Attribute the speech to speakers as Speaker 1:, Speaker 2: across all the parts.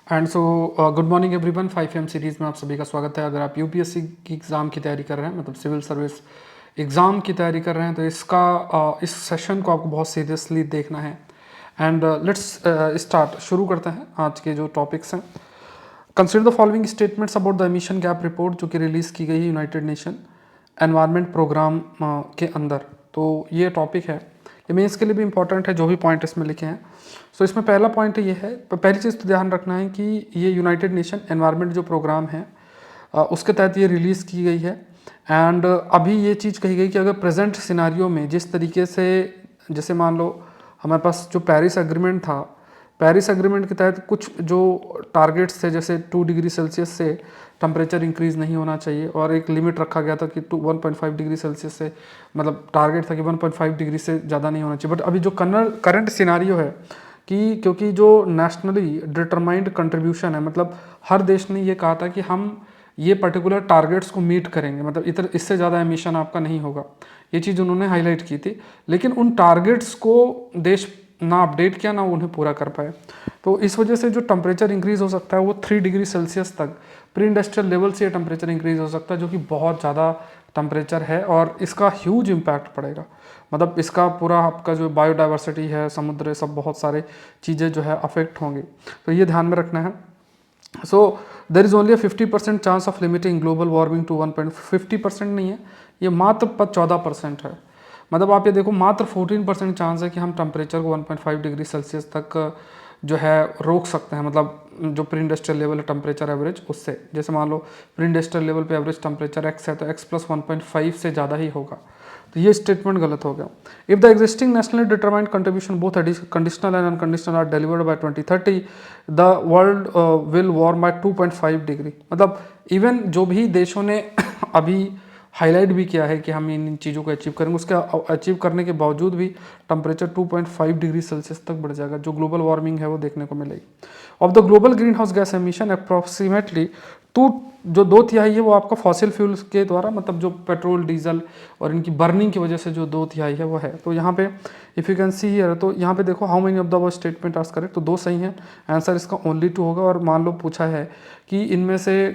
Speaker 1: And so good morning everyone. 5 AM series में आप सभी का स्वागत है। अगर आप यूपीएससी की एग्ज़ाम की तैयारी कर रहे हैं, मतलब सिविल सर्विस एग्ज़ाम की तैयारी कर रहे हैं, तो इस सेशन को आपको बहुत सीरियसली देखना है। एंड लेट्स स्टार्ट, शुरू करते हैं आज के जो टॉपिक्स हैं। Consider the following statements about the emission gap report, जो कि रिलीज़ की गई है यूनाइटेड नेशन एनवायरनमेंट प्रोग्राम के अंदर। तो ये टॉपिक है, ये मेंस के लिए भी इंपॉर्टेंट है, जो भी पॉइंट इसमें लिखे हैं। सो इसमें पहला पॉइंट ये है, पहली चीज़ तो ध्यान रखना है कि ये यूनाइटेड नेशन एनवायरनमेंट जो प्रोग्राम है उसके तहत ये रिलीज़ की गई है। एंड अभी ये चीज़ कही गई कि अगर प्रेजेंट सिनारियो में जिस तरीके से, जैसे मान लो हमारे पास जो पेरिस एग्रीमेंट था, पेरिस एग्रीमेंट के तहत कुछ जो टारगेट्स थे, जैसे 2 डिग्री सेल्सियस से टेम्परेचर इंक्रीज़ नहीं होना चाहिए, और एक लिमिट रखा गया था कि 1.5 डिग्री सेल्सियस से, मतलब टारगेट था कि 1.5 डिग्री से ज़्यादा नहीं होना चाहिए। बट अभी जो करंट सिनारियो है कि क्योंकि जो नेशनली डिटरमाइंड कंट्रीब्यूशन है, मतलब हर देश ने ये कहा था कि हम ये पर्टिकुलर टारगेट्स को मीट करेंगे, मतलब इधर इससे ज़्यादा एमिशन आपका नहीं होगा, ये चीज़ उन्होंने हाईलाइट की थी। लेकिन उन टारगेट्स को देश ना अपडेट किया, ना उन्हें पूरा कर पाए। तो इस वजह से जो टेम्परेचर इंक्रीज हो सकता है वो 3 डिग्री सेल्सियस तक प्री इंडस्ट्रियल लेवल से टेम्परेचर इंक्रीज हो सकता है, जो कि बहुत ज़्यादा टेम्परेचर है और इसका ह्यूज इम्पैक्ट पड़ेगा। मतलब इसका पूरा आपका जो बायोडाइवर्सिटी है, समुद्र, सब बहुत सारे चीज़ें जो है अफेक्ट होंगी, तो ये ध्यान में रखना है। So there is only 50% chance of limiting global warming to 1.50% नहीं है, ये मात्र 14% है। मतलब आप ये देखो, मात्र 14% चांस है कि हम टेम्परेचर को 1.5 डिग्री सेल्सियस तक जो है रोक सकते हैं। मतलब जो प्री इंडस्ट्रियल लेवल है टेम्परेचर एवरेज, उससे, जैसे मान लो प्री इंडस्ट्रियल लेवल पे एवरेज टेम्परेचर x है, तो x + 1.5 से ज़्यादा ही होगा। तो ये स्टेटमेंट गलत हो गया। If the existing nationally determined contribution both conditional and unconditional are delivered by 2030, the world will warm by 2.5 degree. मतलब इवन जो भी देशों ने अभी हाईलाइट भी किया है कि हम इन चीज़ों को अचीव करेंगे, उसके अचीव करने के बावजूद भी टेम्परेचर 2.5 डिग्री सेल्सियस तक बढ़ जाएगा, जो ग्लोबल वार्मिंग है वो देखने को मिलेगी। Of the global green house gas emission approximately जो 2/3 है वो आपका फॉसिल फ्यूल्स के द्वारा, मतलब जो पेट्रोल, डीजल और इनकी बर्निंग की वजह से जो 2/3 है वो है। तो यहाँ पे if you can see here, तो यहाँ पे देखो हाउ मेनी ऑफ द वो स्टेटमेंट आर करेक्ट, तो 2 सही हैं, आंसर इसका ओनली 2 होगा। और मान लो पूछा है कि इनमें से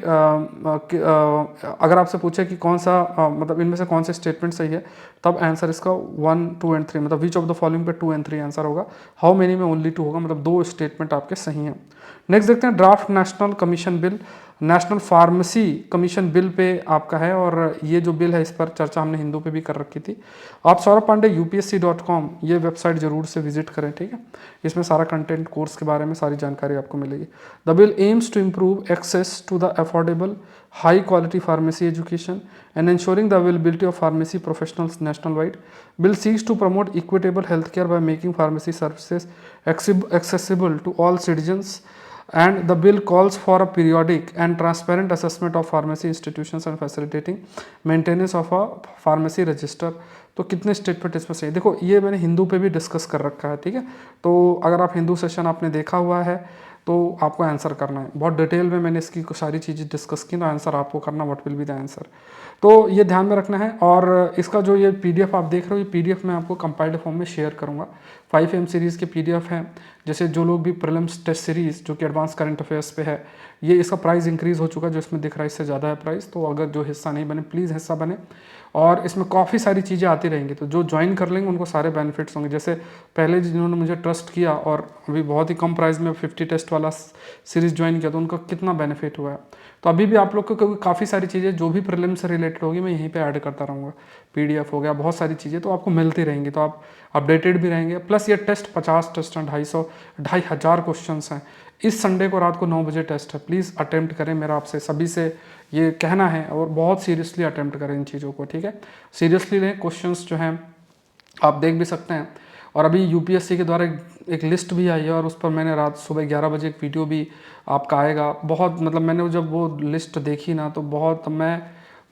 Speaker 1: अगर आपसे पूछे कि कौन सा मतलब इनमें से कौन से स्टेटमेंट सही है, तब आंसर इसका 1, 2 एंड 3, मतलब विच ऑफ द फॉलोइंग पे 2 एंड 3 आंसर होगा। हाउ मेनी में ओनली 2 होगा, मतलब 2 स्टेटमेंट आपके सही हैं। नेक्स्ट देखते हैं draft national commission bill, national pharmacy commission bill pay आपका है, और ये जो बिल है इस पर चर्चा हमने हिंदू पे भी कर रखी थी। आप सौरभ पांडे upsc.com ये वेबसाइट जरूर से विजिट करें, ठीक है। इसमें सारा कंटेंट, कोर्स के बारे में सारी जानकारी आपको मिलेगी। The bill aims to improve access to the affordable high quality pharmacy education and ensuring the availability of pharmacy professionals nationwide. Bill seeks to promote equitable healthcare by making pharmacy services accessible to all citizens, and the bill calls for a periodic and transparent assessment of pharmacy institutions and facilitating maintenance of a pharmacy register. तो कितने statement इसमें सही, देखो ये मैंने हिंदू पे भी discuss कर रखा है, ठीक है। तो अगर आप हिंदू सेशन आपने देखा हुआ है तो आपको आंसर करना है, बहुत डिटेल में मैंने इसकी सारी चीज़ें डिस्कस की, तो आंसर आपको करना, what will be the answer. तो ये ध्यान में रखना है। और इसका जो ये पीडीएफ आप देख रहे हो, ये पीडीएफ मैं आपको कंपाइल्ड फॉर्म में शेयर करूंगा। 5M सीरीज़ के पीडीएफ हैं, जैसे जो लोग भी प्रीलिम्स टेस्ट सीरीज़ जो कि एडवांस करंट अफेयर्स पे है, ये इसका प्राइस इंक्रीज़ हो चुका है, जो इसमें दिख रहा है इससे ज़्यादा है प्राइस। तो अगर जो हिस्सा नहीं बने, प्लीज़ हिस्सा बने, और इसमें काफ़ी सारी चीज़ें आती रहेंगी, तो जो ज्वाइन कर लेंगे उनको सारे बेनिफिट्स होंगे। जैसे पहले जिन्होंने मुझे ट्रस्ट किया और अभी बहुत ही कम प्राइस में 50 टेस्ट वाला सीरीज़ ज्वाइन किया, तो उनका कितना बेनिफिट हुआ है। तो अभी भी आप लोग को क्योंकि काफ़ी सारी चीज़ें जो भी प्रीलिम से रिलेटेड होगी मैं यहीं पे ऐड करता रहूँगा। पीडीएफ हो गया, बहुत सारी चीज़ें तो आपको मिलती रहेंगी, तो आप अपडेटेड भी रहेंगे। प्लस ये टेस्ट 50 टेस्ट हैं, 2,500 क्वेश्चन हैं। इस संडे को रात को 9 बजे टेस्ट है, प्लीज़ अटेम्प्ट करें, मेरा आपसे सभी से ये कहना है, और बहुत सीरियसली अटेम्प्ट करें इन चीज़ों को, ठीक है। सीरियसली लें, क्वेश्चंस जो हैं आप देख भी सकते हैं। और अभी यूपीएससी के द्वारा एक लिस्ट भी आई है, और उस पर मैंने रात सुबह 11 बजे एक वीडियो भी आपका आएगा। बहुत मतलब मैंने जब वो लिस्ट देखी ना, तो बहुत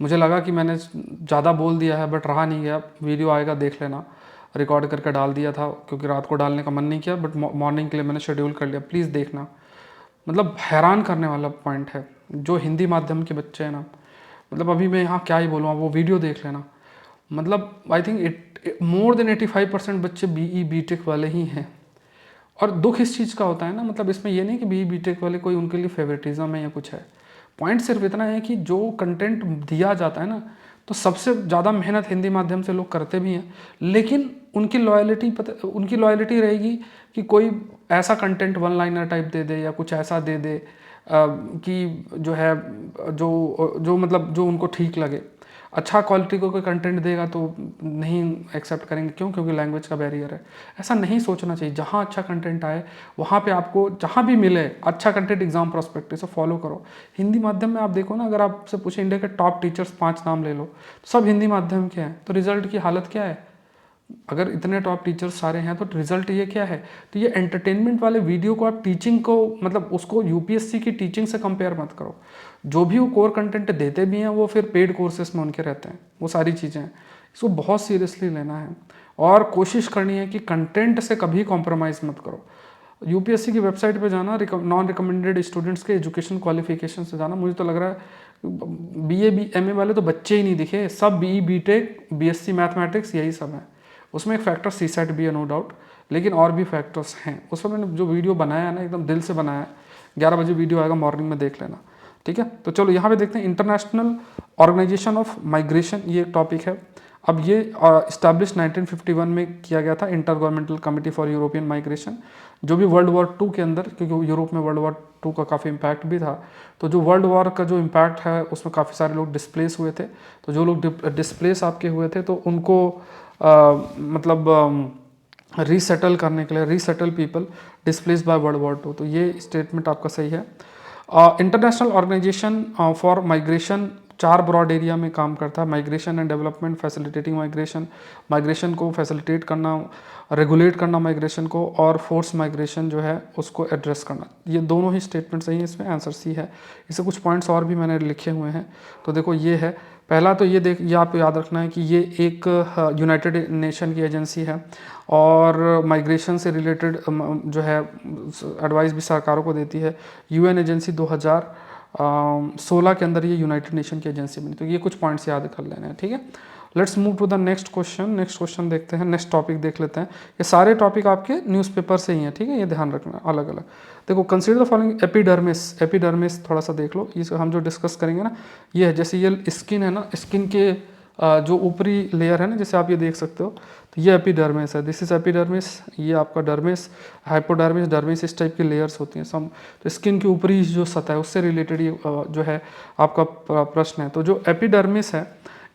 Speaker 1: मुझे लगा कि मैंने ज़्यादा बोल दिया है, बट रहा नहीं गया। वीडियो आएगा, देख लेना, रिकॉर्ड करके डाल दिया था, क्योंकि रात को डालने का मन नहीं किया, बट मॉर्निंग के लिए मैंने शेड्यूल कर लिया, प्लीज़ देखना। मतलब हैरान करने वाला पॉइंट है, जो हिंदी माध्यम के बच्चे हैं ना, मतलब अभी मैं यहाँ क्या ही बोलूँ, वो वीडियो देख लेना। मतलब आई थिंक मोर देन 85% बच्चे बीई बीटेक वाले ही हैं, और दुख इस चीज़ का होता है ना, मतलब इसमें ये नहीं कि BE-BTech वाले कोई उनके लिए फेवरेटिज्म है या कुछ है। पॉइंट सिर्फ इतना है कि जो कंटेंट दिया जाता है ना, तो सबसे ज़्यादा मेहनत हिंदी माध्यम से लोग करते भी हैं, लेकिन उनकी लॉयलिटी रहेगी कि कोई ऐसा कंटेंट वन लाइनर टाइप दे दे या कुछ ऐसा दे दे कि जो है जो मतलब जो उनको ठीक लगे। अच्छा क्वालिटी का कोई कंटेंट देगा तो नहीं एक्सेप्ट करेंगे, क्यों? क्योंकि लैंग्वेज का बैरियर है। ऐसा नहीं सोचना चाहिए। जहाँ अच्छा कंटेंट आए वहाँ पे आपको जहाँ भी मिले अच्छा कंटेंट एग्जाम प्रोस्पेक्टिव से फॉलो करो। हिंदी माध्यम में आप देखो ना, अगर आपसे पूछे इंडिया के टॉप टीचर्स 5 नाम ले लो, तो सब हिंदी माध्यम के हैं, तो रिजल्ट की हालत क्या है? अगर इतने टॉप टीचर्स सारे हैं तो रिजल्ट ये क्या है? तो ये एंटरटेनमेंट वाले वीडियो को आप टीचिंग को मतलब उसको यूपीएससी की टीचिंग से कंपेयर मत करो। जो भी वो कोर कंटेंट देते भी हैं वो फिर पेड कोर्सेज में उनके रहते हैं, वो सारी चीज़ें हैं। इसको बहुत सीरियसली लेना है और कोशिश करनी है कि कंटेंट से कभी कॉम्प्रोमाइज़ मत करो। यूपीएससी की वेबसाइट पे जाना, नॉन रिकमेंडेड स्टूडेंट्स के एजुकेशन क्वालिफिकेशन से जाना, मुझे तो लग रहा है BA MA वाले तो बच्चे ही नहीं दिखे, सब BE BTech BSc मैथमेटिक्स यही सब है। उसमें एक फैक्टर CSET भी है नो डाउट, लेकिन और भी फैक्टर्स हैं। उसमें मैंने जो वीडियो बनाया है ना, एकदम दिल से बनाया है। 11 बजे वीडियो आएगा, मॉर्निंग में देख लेना, ठीक है। तो चलो यहाँ पे देखते हैं, इंटरनेशनल ऑर्गेनाइजेशन ऑफ माइग्रेशन, ये एक टॉपिक है। अब ये इस्टेब्लिश 1951 में किया गया था, inter governmental committee for European migration, जो भी वर्ल्ड वॉर 2 के अंदर, क्योंकि यूरोप में वर्ल्ड वॉर 2 का काफ़ी इम्पैक्ट भी था, तो जो वर्ल्ड वॉर का जो इम्पैक्ट है उसमें काफ़ी सारे लोग डिस्प्लेस हुए थे। तो जो लोग डिस्प्लेस आपके हुए थे तो उनको मतलब रीसेटल करने के लिए, resettle people displace by world war 2, तो ये स्टेटमेंट आपका सही है। International Organization for Migration 4 broad area में काम करता है: migration and development, facilitating migration, migration को फैसिलिटेट करना, रेगुलेट करना माइग्रेशन को, और फोर्स माइग्रेशन जो है उसको एड्रेस करना। ये दोनों ही स्टेटमेंट सही है, इसमें आंसर सी है। इससे कुछ पॉइंट्स और भी मैंने लिखे हुए हैं, तो देखो ये है पहला। तो ये आपको याद रखना है कि ये एक यूनाइटेड नेशन की एजेंसी है और माइग्रेशन से रिलेटेड जो है एडवाइस भी सरकारों को देती है। UN एजेंसी 2016 के अंदर ये यूनाइटेड नेशन की एजेंसी बनी। तो ये कुछ पॉइंट्स याद कर लेने हैं, ठीक है। Let's move to the next question. Next question देखते हैं, नेक्स्ट टॉपिक देख लेते हैं। ये सारे टॉपिक आपके न्यूज़पेपर से ही हैं, ठीक है, ये ध्यान रखना अलग अलग। देखो, consider the following epidermis. Epidermis थोड़ा सा देख लो, ये हम जो डिस्कस करेंगे ना, ये है जैसे ये स्किन है ना, स्किन के जो ऊपरी लेयर है ना, जैसे आप ये देख सकते हो, तो ये एपिडर्मिस है, दिस इज एपिडर्मिस। ये आपका डर्मिस, हाइपोडर्मिस, डर्मिस, इस टाइप की लेयर्स होती हैं सम। तो स्किन की ऊपरी जो सतह है उससे रिलेटेड ये जो है आपका प्रश्न है। तो जो एपिडर्मिस है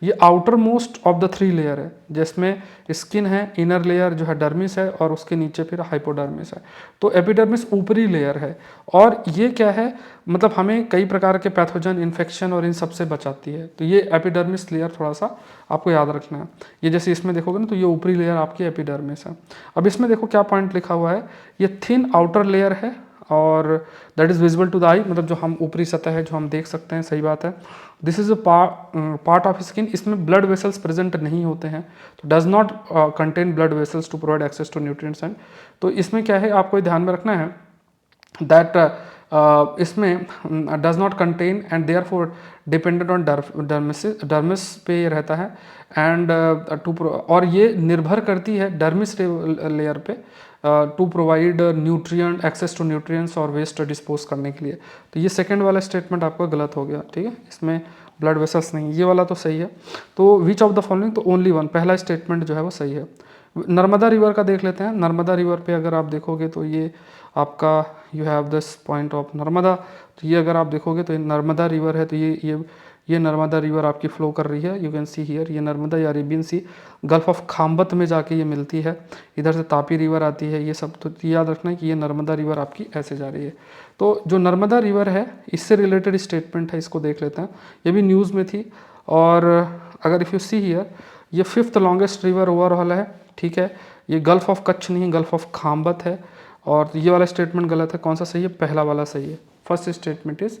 Speaker 1: ये outer most of the 3 layer है, जिसमें स्किन है, इनर लेयर जो है डर्मिस है, और उसके नीचे फिर हाइपोडर्मिस है। तो एपिडर्मिस ऊपरी लेयर है, और ये क्या है, मतलब हमें कई प्रकार के पैथोजन, इन्फेक्शन और इन सब से बचाती है। तो ये एपिडर्मिस लेयर थोड़ा सा आपको याद रखना है। ये जैसे इसमें देखोगे ना, तो ये ऊपरी लेयर आपकी एपिडर्मिस है। अब इसमें देखो क्या पॉइंट लिखा हुआ है, ये थिन आउटर लेयर है और that is visible to the eye, मतलब जो हम ऊपरी सतह है जो हम देख सकते हैं, सही बात है। This is a part of skin, इसमें ब्लड वेसल्स प्रेजेंट नहीं होते हैं, तो does not contain blood vessels to provide access to nutrients and. तो इसमें क्या है, आपको ध्यान में रखना है दैट इसमें does not contain and therefore dependent on dermis पे रहता है एंड और ये निर्भर करती है डर्मिस लेयर पे to provide nutrient, access to nutrients और वेस्ट डिस्पोज करने के लिए। तो ये सेकंड वाला स्टेटमेंट आपका गलत हो गया, ठीक है, इसमें ब्लड वेसल्स नहीं, ये वाला तो सही है। तो विच ऑफ द फॉलोइंग, तो ओनली वन, पहला स्टेटमेंट जो है वो सही है। नर्मदा रिवर का देख लेते हैं। नर्मदा रिवर पे अगर आप देखोगे तो ये आपका you have this point of Narmada. तो ये अगर आप देखोगे तो ये नर्मदा रिवर है, तो ये नर्मदा रिवर आपकी फ्लो कर रही है, यू कैन सी हियर। ये नर्मदा या अरेबियन सी गल्फ ऑफ खाम्बत में जाके ये मिलती है, इधर से तापी रिवर आती है, ये सब। तो याद रखना है कि ये नर्मदा रिवर आपकी ऐसे जा रही है। तो जो नर्मदा रिवर है इससे रिलेटेड स्टेटमेंट है, इसको देख लेते हैं। ये भी न्यूज़ में थी, और अगर इफ़ यू सी हियर, ये 5th लॉन्गेस्ट रिवर ओवरऑल है, ठीक है। ये गल्फ ऑफ कच्छ नहीं, गल्फ ऑफ खाम्बत है, और ये वाला स्टेटमेंट गलत है। कौन सा सही है? पहला वाला सही है, फर्स्ट स्टेटमेंट इज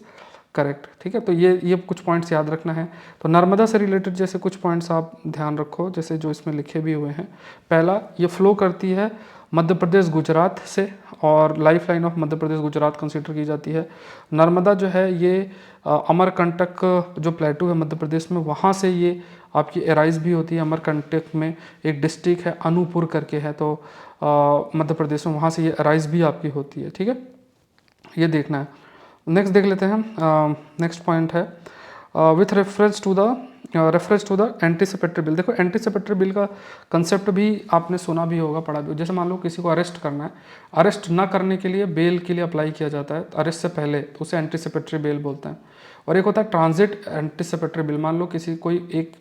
Speaker 1: करेक्ट, ठीक है। तो ये कुछ पॉइंट्स याद रखना है। तो नर्मदा से रिलेटेड जैसे कुछ पॉइंट्स आप ध्यान रखो, जैसे जो इसमें लिखे भी हुए हैं। पहला, ये फ्लो करती है मध्य प्रदेश गुजरात से, और life line of Madhya Pradesh Gujarat consider की जाती है। नर्मदा जो है ये अमरकंटक जो प्लेटू है मध्य प्रदेश में, वहाँ से ये आपकी एराइज भी होती है। अमरकंटक में एक डिस्ट्रिक्ट है अनूपपुर करके है, तो मध्य प्रदेश में वहाँ से ये एराइज भी आपकी होती है। ठीक है, ये देखना है। नेक्स्ट देख लेते हैं हम। नेक्स्ट पॉइंट है with reference to the anticipatory bill. देखो एंटीसिपेटरी बिल का कंसेप्ट भी आपने सुना भी होगा, पढ़ा भी होगा। जैसे मान लो किसी को अरेस्ट करना है, अरेस्ट ना करने के लिए बेल के लिए अप्लाई किया जाता है अरेस्ट से पहले, तो उसे एंटीसिपेटरी बेल बोलते हैं। और एक होता है ट्रांजिट एंटीसिपेटरी बिल। मान लो किसी कोई एक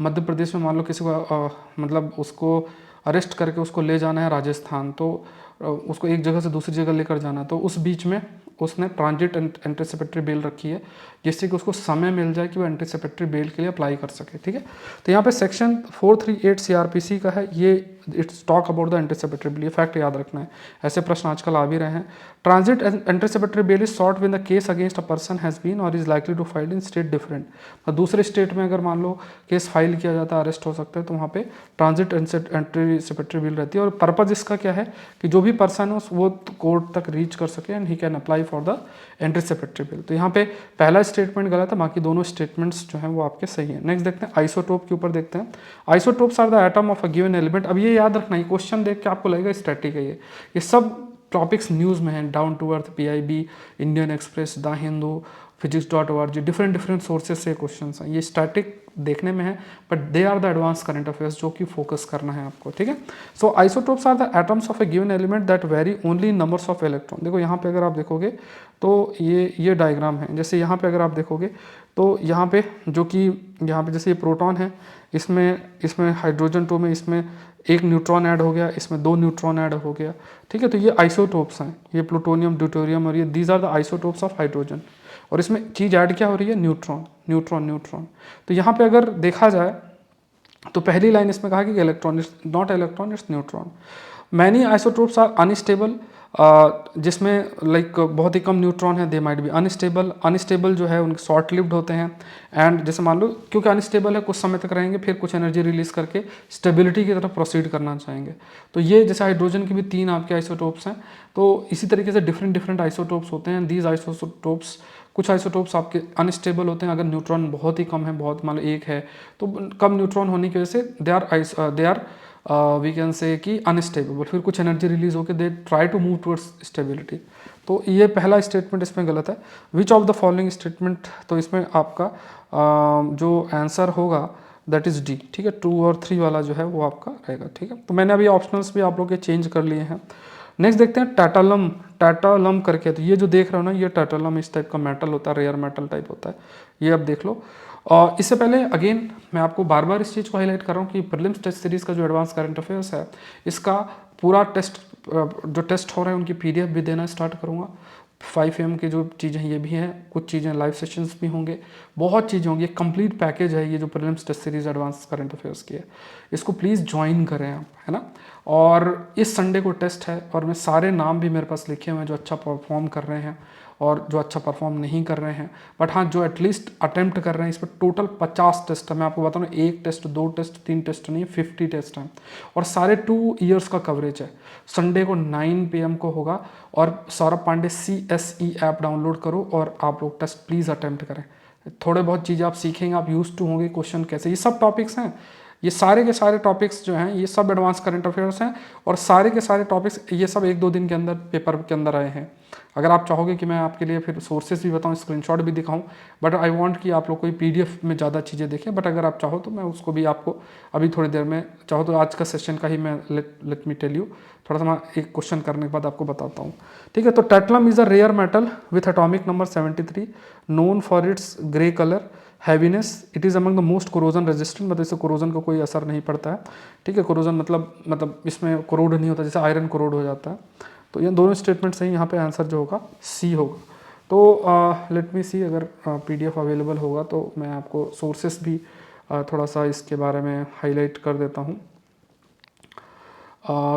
Speaker 1: मध्य प्रदेश में मान लो किसी को मतलब उसको अरेस्ट करके उसको ले जाना है राजस्थान, तो उसको एक जगह से दूसरी जगह लेकर जाना है, तो उस बीच में उसने ट्रांजिट एंटीसिपेटरी बेल रखी है, जिससे कि उसको समय मिल जाए कि वो एंटीसिपेटरी बेल के लिए अप्लाई कर सके। ठीक है, तो यहाँ पे सेक्शन 438 सीआरपीसी का है, ये it's talk about the anticipatory bail. ये फैक्ट याद रखना है, ऐसे प्रश्न आजकल आ भी रहे हैं। Transit anticipatory bail is sought when the case against a person has been और is likely to file in state different. तो दूसरे स्टेट में अगर मान लो केस फाइल किया जाता है, अरेस्ट हो सकता है, तो वहाँ पे ट्रांजिट एंटीसिपेटरी बिल रहती है। और पर्पज इसका क्या है कि जो भी पर्सन है वो कोर्ट तक रीच कर सके and he can apply for the anticipatory bill. तो यहाँ पे पहला स्टेटमेंट गलत है, बाकी दोनों स्टेटमेंट्स जो हैं वो आपके सही हैं। नेक्स्ट देखते हैं आइसोटोप के ऊपर देखते हैं। Isotopes are the atom of a given element. अब ये याद रखना, ये क्वेश्चन देख के आपको लगेगा स्टैटिक है, ये सब टॉपिक्स न्यूज़ में हैं। Down to earth, PIB, Indian Express, the Hindu, physics.org, different sources से क्वेश्चन हैं। ये स्टैटिक देखने में है, but they are the advance current affairs जो कि फोकस करना है आपको। ठीक है, so isotopes are the atoms of a given element that vary only in numbers of electron. देखो यहाँ पे अगर आप देखोगे तो ये डायग्राम है। जैसे यहाँ पे अगर आप देखोगे तो यहाँ पे जो कि यहाँ पे जैसे ये प्रोटॉन है, इसमें हाइड्रोजन 2 में इसमें एक न्यूट्रॉन ऐड हो गया, इसमें 2 न्यूट्रॉन ऐड हो गया। ठीक है, तो ये आइसोटोप्स हैं, ये प्लूटोनियम, ड्यूटेरियम, और ये these are the isotopes of hydrogen. और इसमें चीज़ ऐड क्या हो रही है? Neutron neutron neutron. तो यहाँ पे अगर देखा जाए तो पहली लाइन इसमें कहा कि electron is not electron, it's neutron. Many isotopes are unstable, जिसमें लाइक बहुत ही कम न्यूट्रॉन है, they might be unstable. Unstable जो है उनके शॉर्ट लिव्ड होते हैं। एंड जैसे मान लो क्योंकि अनस्टेबल है, कुछ समय तक रहेंगे, फिर कुछ एनर्जी रिलीज करके स्टेबिलिटी की तरफ प्रोसीड करना चाहेंगे। तो ये जैसे हाइड्रोजन की भी 3 आपके आइसोटोप्स हैं, तो इसी तरीके से डिफरेंट आइसोटोप्स होते हैं। दीज आइसोटोप्स, कुछ आइसोटोप्स आपके अनस्टेबल होते हैं, अगर न्यूट्रॉन बहुत ही कम है, बहुत मान लो 1 है, तो कम न्यूट्रॉन होने की वजह से they are we can say कि अनस्टेबल। फिर कुछ एनर्जी रिलीज होकर they try to move towards stability. तो ये पहला स्टेटमेंट इसमें गलत है। Which of the following statement, तो इसमें आपका जो आंसर होगा दैट इज डी। ठीक है, 2 और 3 वाला जो है वो आपका रहेगा। ठीक है, तो मैंने अभी ऑप्शनल्स भी आप लोग के चेंज कर लिए हैं। नेक्स्ट देखते हैं टैटालम करके। तो ये जो देख रहे हो ना, ये टैटालम इस टाइप का मेटल होता है, रेयर मेटल टाइप होता है, ये अब देख लो। और इससे पहले अगेन मैं आपको बार बार इस चीज़ को हाईलाइट कर रहा हूँ कि प्रीलिम्स टेस्ट सीरीज़ का जो एडवांस करंट अफेयर्स है, इसका पूरा टेस्ट जो टेस्ट हो रहे हैं उनकी PDF भी देना स्टार्ट करूँगा। 5 AM की जो चीज़ें ये भी हैं, कुछ चीज़ें लाइव सेशंस भी होंगे, बहुत चीज़ें होंगी। कंप्लीट पैकेज है ये जो prelims test series advance current affairs की है, इसको प्लीज़ ज्वाइन करें आप, है ना। और इस संडे को टेस्ट है, और मैं सारे नाम भी मेरे पास लिखे हुए हैं जो अच्छा परफॉर्म कर रहे हैं और जो अच्छा परफॉर्म नहीं कर रहे हैं, बट हाँ जो एटलीस्ट अटेम्प्ट कर रहे हैं। इस पर टोटल 50 टेस्ट है। मैं आपको बताऊँ, 1 टेस्ट, 2 टेस्ट, 3 टेस्ट नहीं, 50 टेस्ट हैं, और सारे 2 ईयर्स का कवरेज है। संडे को 9 PM को होगा, और Saurabh Pandey CSE app download करो और आप लोग टेस्ट प्लीज़ अटेम्प्ट करें। थोड़े बहुत चीज़ें आप सीखेंगे, आप यूज टू होंगे, क्वेश्चन कैसे, ये सब टॉपिक्स हैं। ये सारे के सारे टॉपिक्स जो हैं, ये सब एडवांस करंट अफेयर्स हैं, और सारे के सारे टॉपिक्स ये सब 1-2 दिन के अंदर पेपर के अंदर आए हैं। अगर आप चाहोगे कि मैं आपके लिए फिर सोर्सेज भी बताऊं, स्क्रीनशॉट भी दिखाऊं, बट आई वांट कि आप लोग कोई PDF में ज़्यादा चीज़ें देखें। बट अगर आप चाहो तो मैं उसको भी आपको अभी थोड़ी देर में, चाहो तो आज का सेशन का ही मैं लेट मी टेल यू, थोड़ा सा मैं एक क्वेश्चन करने के बाद आपको बताता हूँ। ठीक है, तो tantalum is a rare metal with atomic number 73, known for its grey colour, heaviness, it is among the most corrosion resistant. मतलब इससे कोरोजन का कोई असर नहीं पड़ता है। ठीक है, कोरोजन मतलब इसमें कोरोड नहीं होता, जैसे आयरन कोरोड हो जाता है। तो ये दोनों स्टेटमेंट सही, यहाँ पे आंसर जो होगा C होगा। तो लेट मी सी, अगर PDF अवेलेबल होगा तो मैं आपको सोर्सेस भी थोड़ा सा इसके बारे में हाईलाइट कर देता हूँ।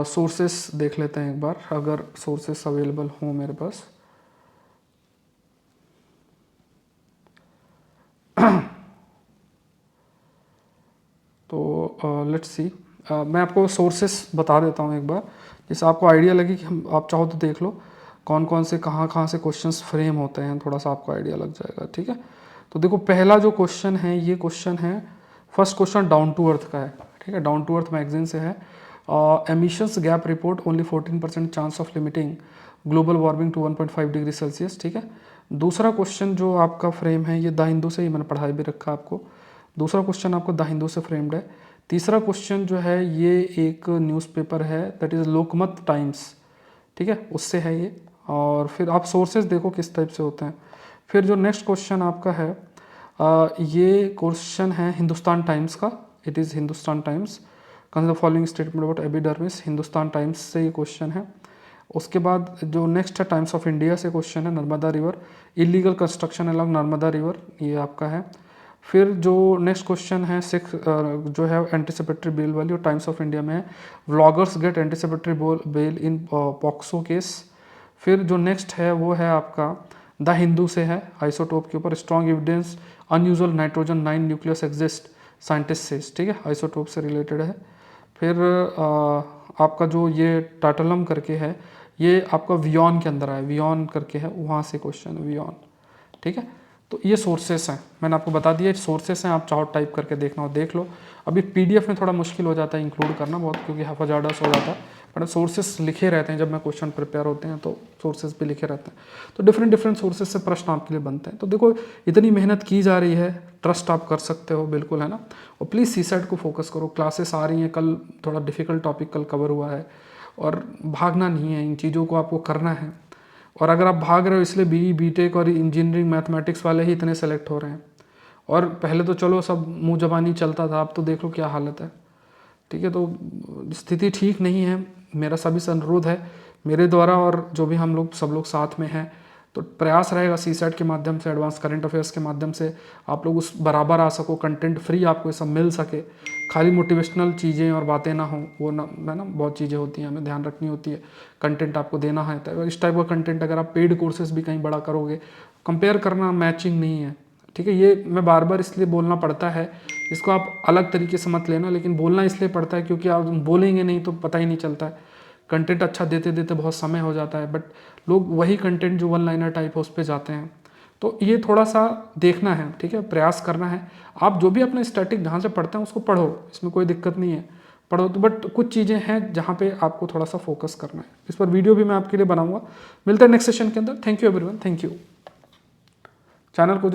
Speaker 1: सोर्सेस देख लेते हैं एक बार, अगर सोर्सेस अवेलेबल हों मेरे पास। तो लेट्स सी, मैं आपको सोर्सेस बता देता हूँ एक बार, जिससे आपको आइडिया लगे कि हम आप चाहो तो देख लो कौन कौन से कहाँ से क्वेश्चंस फ्रेम होते हैं, थोड़ा सा आपको आइडिया लग जाएगा। ठीक है, तो देखो पहला जो क्वेश्चन है, ये क्वेश्चन है, first question down to earth का है। ठीक है, डाउन टू अर्थ मैगजीन से है। Emissions gap report only 14% chance of limiting global warming to 1.5 degree Celsius. ठीक है, दूसरा क्वेश्चन जो आपका फ्रेम है, ये द हिंदू से ही मैंने पढ़ाई भी रखा आपको। दूसरा क्वेश्चन आपको द हिंदू से फ्रेम्ड है। तीसरा क्वेश्चन जो है ये एक न्यूज़पेपर है, दैट इज़ लोकमत टाइम्स। ठीक है, उससे है ये। और फिर आप सोर्सेज देखो किस टाइप से होते हैं। फिर जो नेक्स्ट क्वेश्चन आपका है, ये क्वेश्चन है हिंदुस्तान टाइम्स का। It is Hindustan times, consider following statement about epidermis. Hindustan times से ये क्वेश्चन है। उसके बाद जो नेक्स्ट है टाइम्स ऑफ इंडिया से क्वेश्चन है, Narmada river, illegal construction along Narmada river, ये आपका है। फिर जो नेक्स्ट क्वेश्चन है सिक्स जो है एंटिसिपेटरी बेल वाली, और टाइम्स ऑफ इंडिया में है, व्लॉगर्स गेट एंटिसिपेटरी बेल इन पॉक्सो केस। फिर जो नेक्स्ट है वो है आपका द हिंदू से है, आइसोटोप के ऊपर, strong evidence unusual nitrogen 9 nucleus exist scientist से। ठीक है, आइसोटोप से रिलेटेड है। फिर आपका जो ये टाटलम करके है, ये आपका वियॉन के अंदर है, वियॉन करके है, वहाँ से क्वेश्चन है वियॉन। ठीक है, तो ये सोर्सेस हैं, मैंने आपको बता दिया सोर्सेस हैं, आप चाहो टाइप करके देखना हो देख लो। अभी पीडीएफ में थोड़ा मुश्किल हो जाता है इंक्लूड करना बहुत, क्योंकि हफाजाडस हो जाता है, बट सोर्सेस लिखे रहते हैं जब मैं क्वेश्चन प्रिपेयर होते हैं तो सोर्सेस भी लिखे रहते हैं। तो डिफरेंट डिफरेंट सोर्सेज से प्रश्न आपके लिए बनते हैं। तो देखो इतनी मेहनत की जा रही है, ट्रस्ट आप कर सकते हो बिल्कुल, है ना। और प्लीज़ सीसेट को फोकस करो, क्लासेस आ रही हैं, कल थोड़ा डिफिकल्ट टॉपिक कल कवर हुआ है, और भागना नहीं है, इन चीज़ों को आपको करना है। और अगर आप भाग रहे हो इसलिए बीई बीटेक और इंजीनियरिंग मैथमेटिक्स वाले ही इतने सेलेक्ट हो रहे हैं, और पहले तो चलो सब मुँह जबानी चलता था, अब तो देख लो क्या हालत है। ठीक है, तो स्थिति ठीक नहीं है। मेरा सभी से अनुरोध है मेरे द्वारा, और जो भी हम लोग सब लोग साथ में हैं, तो प्रयास रहेगा सीसेट के माध्यम से, एडवांस करंट अफेयर्स के माध्यम से आप लोग उस बराबर आ सको, कंटेंट फ्री आपको ये सब मिल सके, खाली मोटिवेशनल चीज़ें और बातें ना हो, वो ना है ना, बहुत चीज़ें होती हैं हमें ध्यान रखनी होती है, कंटेंट आपको देना है। तो इस टाइप का कंटेंट अगर आप पेड कोर्सेज भी कहीं बड़ा करोगे, कंपेयर करना मैचिंग नहीं है। ठीक है, ये मैं बार बार इसलिए बोलना पड़ता है, इसको आप अलग तरीके से मत लेना, लेकिन बोलना इसलिए पड़ता है क्योंकि आप बोलेंगे नहीं तो पता ही नहीं चलता है। कंटेंट अच्छा देते देते बहुत समय हो जाता है, बट लोग वही कंटेंट जो वन लाइनर टाइप है उस पर जाते हैं। तो ये थोड़ा सा देखना है, ठीक है, प्रयास करना है। आप जो भी अपने स्टैटिक जहाँ से पढ़ते हैं उसको पढ़ो, इसमें कोई दिक्कत नहीं है, पढ़ो तो, बट कुछ चीज़ें हैं जहाँ पे आपको थोड़ा सा फोकस करना है। इस पर वीडियो भी मैं आपके लिए बनाऊंगा। मिलता है नेक्स्ट सेशन के अंदर। Thank you everyone, thank you. Channel को